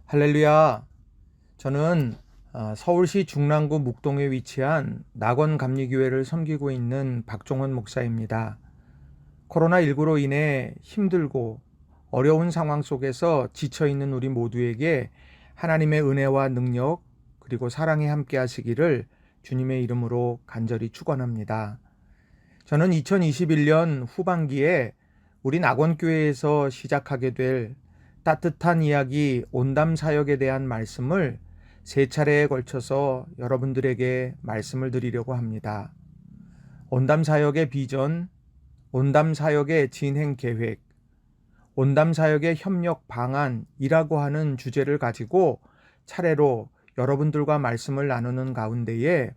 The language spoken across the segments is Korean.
할렐루야. 저는 서울시 중랑구 묵동에 위치한 낙원감리교회를 섬기고 있는 박종원 목사입니다. 코로나19로 인해 힘들고 어려운 상황 속에서 지쳐있는 우리 모두에게 하나님의 은혜와 능력 그리고 사랑이 함께 하시기를 주님의 이름으로 간절히 축원합니다. 저는 2021년 후반기에 우리 낙원교회에서 시작하게 될 따뜻한 이야기 온담 사역에 대한 말씀을 세 차례에 걸쳐서 여러분들에게 말씀을 드리려고 합니다. 온담 사역의 비전, 온담 사역의 진행 계획, 온담 사역의 협력 방안이라고 하는 주제를 가지고 차례로 여러분들과 말씀을 나누는 가운데에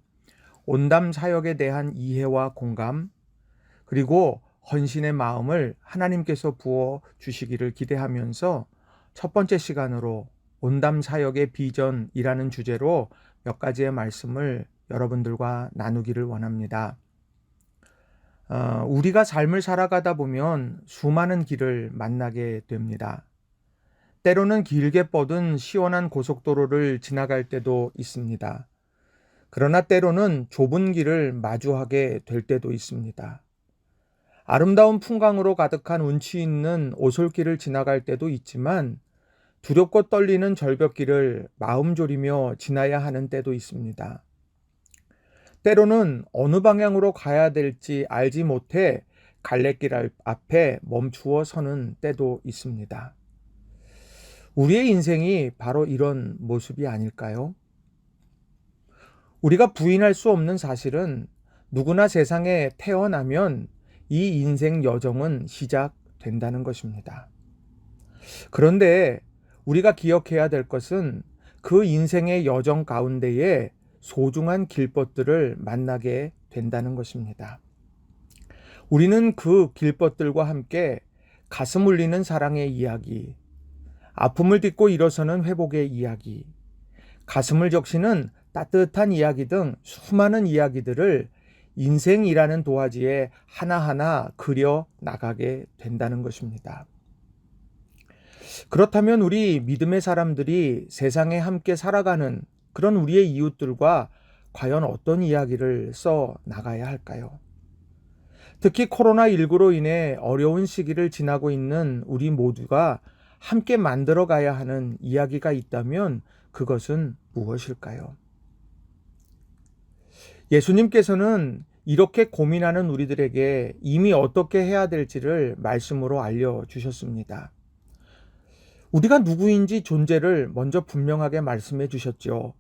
온담 사역에 대한 이해와 공감, 그리고 헌신의 마음을 하나님께서 부어 주시기를 기대하면서 첫 번째 시간으로 온담 사역의 비전이라는 주제로 몇 가지의 말씀을 여러분들과 나누기를 원합니다. 우리가 삶을 살아가다 보면 수많은 길을 만나게 됩니다. 때로는 길게 뻗은 시원한 고속도로를 지나갈 때도 있습니다. 그러나 때로는 좁은 길을 마주하게 될 때도 있습니다. 아름다운 풍광으로 가득한 운치 있는 오솔길을 지나갈 때도 있지만 두렵고 떨리는 절벽길을 마음 졸이며 지나야 하는 때도 있습니다. 때로는 어느 방향으로 가야 될지 알지 못해 갈래길 앞에 멈추어 서는 때도 있습니다. 우리의 인생이 바로 이런 모습이 아닐까요? 우리가 부인할 수 없는 사실은 누구나 세상에 태어나면 이 인생 여정은 시작된다는 것입니다. 그런데 우리가 기억해야 될 것은 그 인생의 여정 가운데에 소중한 길벗들을 만나게 된다는 것입니다. 우리는 그 길벗들과 함께 가슴 울리는 사랑의 이야기, 아픔을 딛고 일어서는 회복의 이야기, 가슴을 적시는 따뜻한 이야기 등 수많은 이야기들을 인생이라는 도화지에 하나하나 그려 나가게 된다는 것입니다. 그렇다면 우리 믿음의 사람들이 세상에 함께 살아가는 그런 우리의 이웃들과 과연 어떤 이야기를 써 나가야 할까요? 특히 코로나19로 인해 어려운 시기를 지나고 있는 우리 모두가 함께 만들어 가야 하는 이야기가 있다면 그것은 무엇일까요? 예수님께서는 이렇게 고민하는 우리들에게 이미 어떻게 해야 될지를 말씀으로 알려주셨습니다. 우리가 누구인지 존재를 먼저 분명하게 말씀해 주셨죠.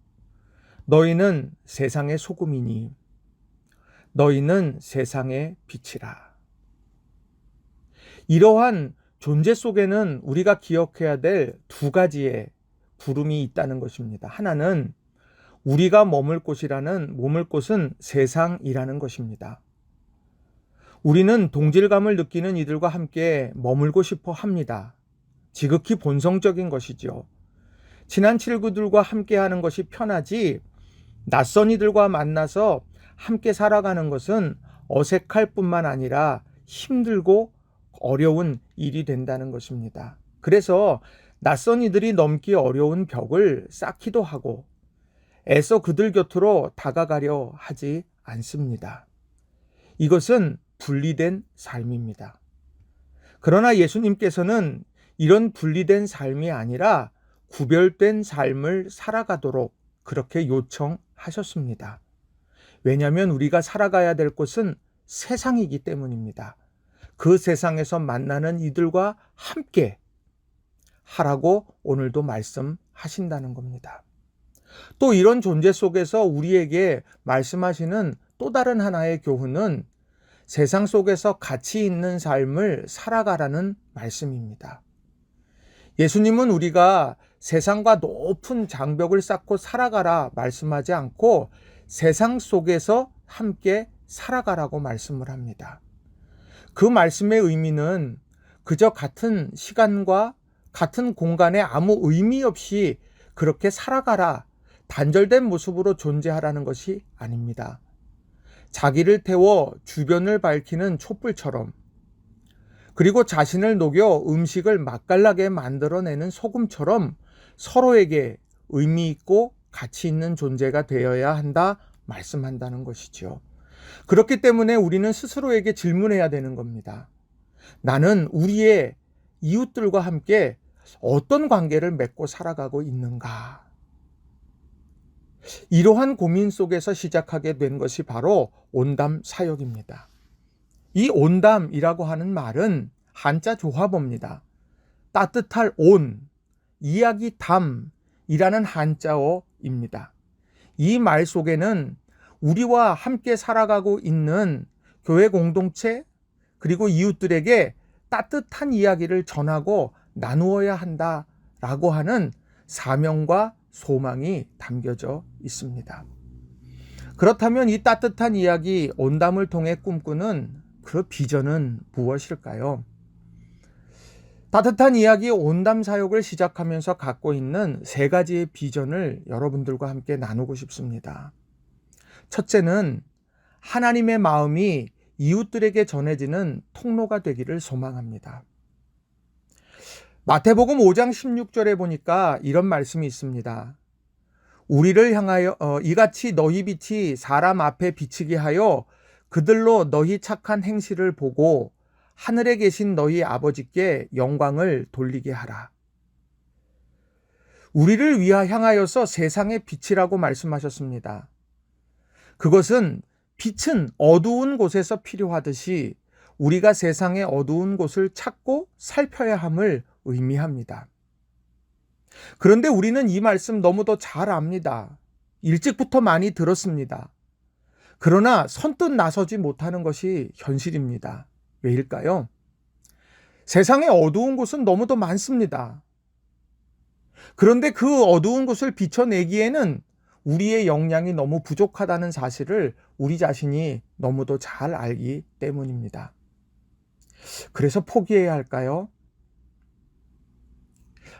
너희는 세상의 소금이니 너희는 세상의 빛이라. 이러한 존재 속에는 우리가 기억해야 될 두 가지의 부름이 있다는 것입니다. 하나는 우리가 머물 곳은 세상이라는 것입니다. 우리는 동질감을 느끼는 이들과 함께 머물고 싶어 합니다. 지극히 본성적인 것이죠. 친한 친구들과 함께 하는 것이 편하지 낯선 이들과 만나서 함께 살아가는 것은 어색할 뿐만 아니라 힘들고 어려운 일이 된다는 것입니다. 그래서 낯선 이들이 넘기 어려운 벽을 쌓기도 하고 애써 그들 곁으로 다가가려 하지 않습니다. 이것은 분리된 삶입니다. 그러나 예수님께서는 이런 분리된 삶이 아니라 구별된 삶을 살아가도록 그렇게 요청하셨습니다. 왜냐하면 우리가 살아가야 될 곳은 세상이기 때문입니다. 그 세상에서 만나는 이들과 함께 하라고 오늘도 말씀하신다는 겁니다. 또 이런 존재 속에서 우리에게 말씀하시는 또 다른 하나의 교훈은 세상 속에서 가치 있는 삶을 살아가라는 말씀입니다. 예수님은 우리가 세상과 높은 장벽을 쌓고 살아가라 말씀하지 않고 세상 속에서 함께 살아가라고 말씀을 합니다. 그 말씀의 의미는 그저 같은 시간과 같은 공간에 아무 의미 없이 그렇게 살아가라, 단절된 모습으로 존재하라는 것이 아닙니다. 자기를 태워 주변을 밝히는 촛불처럼, 그리고 자신을 녹여 음식을 맛깔나게 만들어내는 소금처럼 서로에게 의미 있고 가치 있는 존재가 되어야 한다 말씀한다는 것이죠. 그렇기 때문에 우리는 스스로에게 질문해야 되는 겁니다. 나는 우리의 이웃들과 함께 어떤 관계를 맺고 살아가고 있는가? 이러한 고민 속에서 시작하게 된 것이 바로 온담 사역입니다. 이 온담이라고 하는 말은 한자 조합어입니다. 따뜻할 온, 이야기 담이라는 한자어입니다. 이 말 속에는 우리와 함께 살아가고 있는 교회 공동체 그리고 이웃들에게 따뜻한 이야기를 전하고 나누어야 한다라고 하는 사명과 소망이 담겨져 있습니다. 그렇다면 이 따뜻한 이야기 온담을 통해 꿈꾸는 그 비전은 무엇일까요? 따뜻한 이야기 온담 사역을 시작하면서 갖고 있는 세 가지의 비전을 여러분들과 함께 나누고 싶습니다. 첫째는 하나님의 마음이 이웃들에게 전해지는 통로가 되기를 소망합니다. 마태복음 5장 16절에 보니까 이런 말씀이 있습니다. 우리를 향하여 이같이 너희 빛이 사람 앞에 비치게 하여 그들로 너희 착한 행실을 보고 하늘에 계신 너희 아버지께 영광을 돌리게 하라. 우리를 향하여서 세상의 빛이라고 말씀하셨습니다. 그것은 빛은 어두운 곳에서 필요하듯이 우리가 세상의 어두운 곳을 찾고 살펴야 함을 의미합니다. 그런데 우리는 이 말씀 너무도 잘 압니다. 일찍부터 많이 들었습니다. 그러나 선뜻 나서지 못하는 것이 현실입니다. 왜일까요? 세상의 어두운 곳은 너무도 많습니다. 그런데 그 어두운 곳을 비춰내기에는 우리의 역량이 너무 부족하다는 사실을 우리 자신이 너무도 잘 알기 때문입니다. 그래서 포기해야 할까요?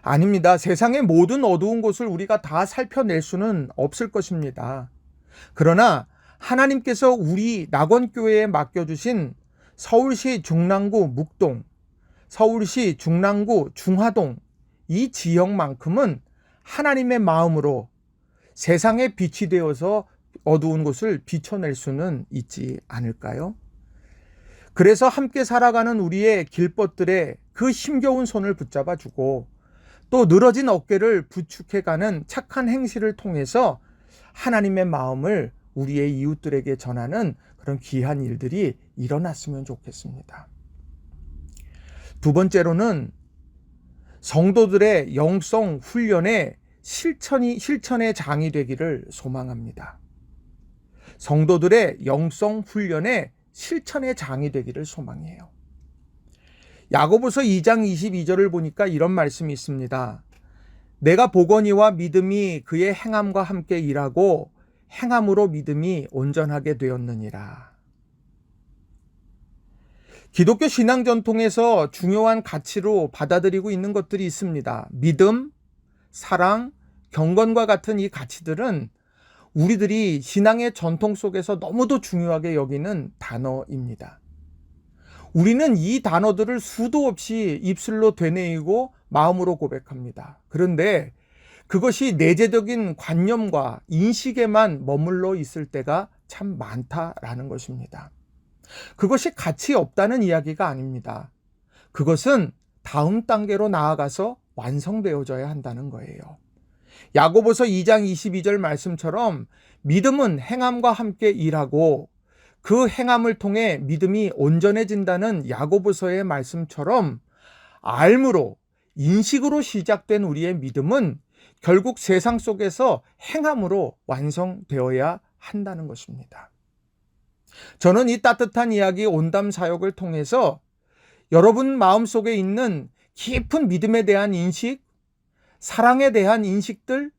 아닙니다. 세상의 모든 어두운 곳을 우리가 다 살펴낼 수는 없을 것입니다. 그러나 하나님께서 우리 낙원교회에 맡겨주신 서울시 중랑구 묵동, 서울시 중랑구 중화동 이 지역만큼은 하나님의 마음으로 세상의 빛이 되어서 어두운 곳을 비춰낼 수는 있지 않을까요? 그래서 함께 살아가는 우리의 길벗들의 그 힘겨운 손을 붙잡아주고 또 늘어진 어깨를 부축해가는 착한 행실을 통해서 하나님의 마음을 우리의 이웃들에게 전하는 그런 귀한 일들이 일어났으면 좋겠습니다. 두 번째로는 성도들의 영성 훈련의 실천의 장이 되기를 소망합니다. 성도들의 영성 훈련의 실천의 장이 되기를 소망해요. 야고보서 2장 22절을 보니까 이런 말씀이 있습니다. 내가 보거니와 믿음이 그의 행함과 함께 일하고 행함으로 믿음이 온전하게 되었느니라. 기독교 신앙 전통에서 중요한 가치로 받아들이고 있는 것들이 있습니다. 믿음, 사랑, 경건과 같은 이 가치들은 우리들이 신앙의 전통 속에서 너무도 중요하게 여기는 단어입니다. 우리는 이 단어들을 수도 없이 입술로 되뇌이고 마음으로 고백합니다. 그런데 그것이 내재적인 관념과 인식에만 머물러 있을 때가 참 많다라는 것입니다. 그것이 가치 없다는 이야기가 아닙니다. 그것은 다음 단계로 나아가서 완성되어져야 한다는 거예요. 야고보서 2장 22절 말씀처럼 믿음은 행함과 함께 일하고 그 행함을 통해 믿음이 온전해진다는 야고보서의 말씀처럼 알므로 인식으로 시작된 우리의 믿음은 결국 세상 속에서 행함으로 완성되어야 한다는 것입니다. 저는 이 따뜻한 이야기 온담 사역을 통해서 여러분 마음속에 있는 깊은 믿음에 대한 인식, 사랑에 대한 인식들,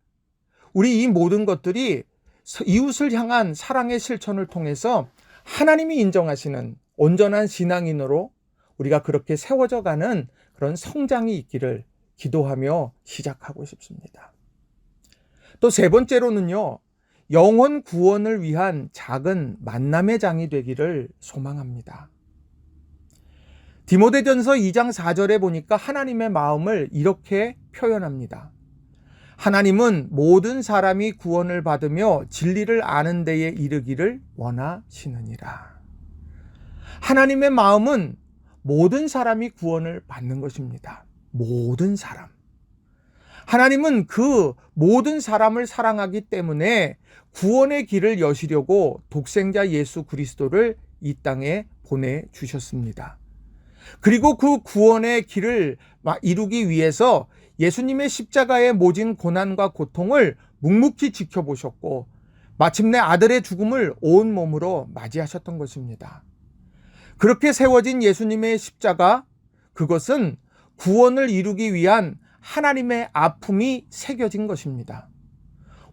우리 이 모든 것들이 이웃을 향한 사랑의 실천을 통해서 하나님이 인정하시는 온전한 신앙인으로 우리가 그렇게 세워져 가는 그런 성장이 있기를 기도하며 시작하고 싶습니다. 또 세 번째로는요, 영혼 구원을 위한 작은 만남의 장이 되기를 소망합니다. 디모데전서 2장 4절에 보니까 하나님의 마음을 이렇게 표현합니다. 하나님은 모든 사람이 구원을 받으며 진리를 아는 데에 이르기를 원하시느니라. 하나님의 마음은 모든 사람이 구원을 받는 것입니다. 모든 사람. 하나님은 그 모든 사람을 사랑하기 때문에 구원의 길을 여시려고 독생자 예수 그리스도를 이 땅에 보내주셨습니다. 그리고 그 구원의 길을 이루기 위해서 예수님의 십자가에 모진 고난과 고통을 묵묵히 지켜보셨고 마침내 아들의 죽음을 온 몸으로 맞이하셨던 것입니다. 그렇게 세워진 예수님의 십자가, 그것은 구원을 이루기 위한 하나님의 아픔이 새겨진 것입니다.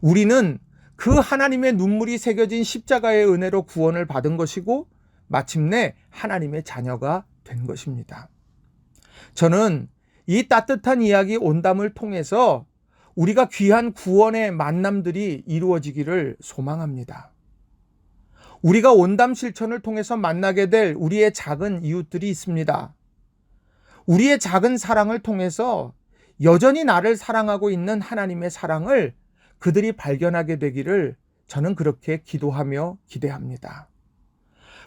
우리는 그 하나님의 눈물이 새겨진 십자가의 은혜로 구원을 받은 것이고 마침내 하나님의 자녀가 된 것입니다. 저는 이 따뜻한 이야기 온담을 통해서 우리가 귀한 구원의 만남들이 이루어지기를 소망합니다. 우리가 온담 실천을 통해서 만나게 될 우리의 작은 이웃들이 있습니다. 우리의 작은 사랑을 통해서 여전히 나를 사랑하고 있는 하나님의 사랑을 그들이 발견하게 되기를 저는 그렇게 기도하며 기대합니다.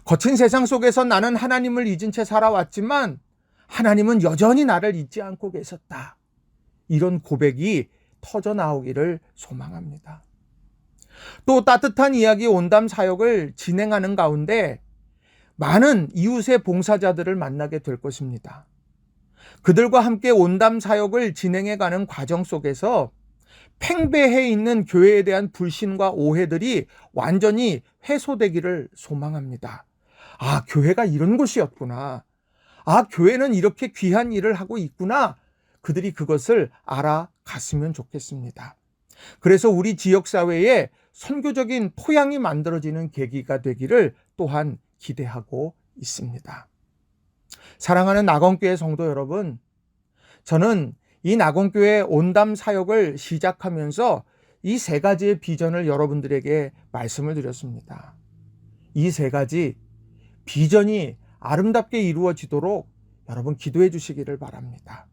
거친 세상 속에서 나는 하나님을 잊은 채 살아왔지만 하나님은 여전히 나를 잊지 않고 계셨다. 이런 고백이 터져 나오기를 소망합니다. 또 따뜻한 이야기 온담 사역을 진행하는 가운데 많은 이웃의 봉사자들을 만나게 될 것입니다. 그들과 함께 온담 사역을 진행해가는 과정 속에서 팽배해 있는 교회에 대한 불신과 오해들이 완전히 해소되기를 소망합니다. 아, 교회가 이런 곳이었구나. 아, 교회는 이렇게 귀한 일을 하고 있구나. 그들이 그것을 알아갔으면 좋겠습니다. 그래서 우리 지역사회에 선교적인 토양이 만들어지는 계기가 되기를 또한 기대하고 있습니다. 사랑하는 낙원교회 성도 여러분, 저는 이 낙원교회 온담 사역을 시작하면서 이 세 가지의 비전을 여러분들에게 말씀을 드렸습니다. 이 세 가지 비전이 아름답게 이루어지도록 여러분 기도해 주시기를 바랍니다.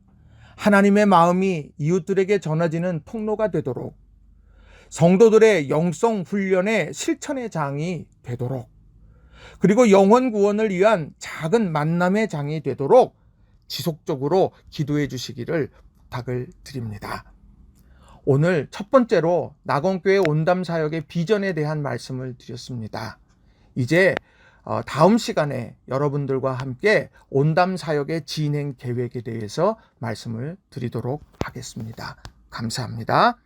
하나님의 마음이 이웃들에게 전해지는 통로가 되도록, 성도들의 영성 훈련의 실천의 장이 되도록, 그리고 영혼 구원을 위한 작은 만남의 장이 되도록 지속적으로 기도해 주시기를 부탁을 드립니다. 오늘 첫 번째로 낙원교회 온담 사역의 비전에 대한 말씀을 드렸습니다. 이제 다음 시간에 여러분들과 함께 온담 사역의 진행 계획에 대해서 말씀을 드리도록 하겠습니다. 감사합니다.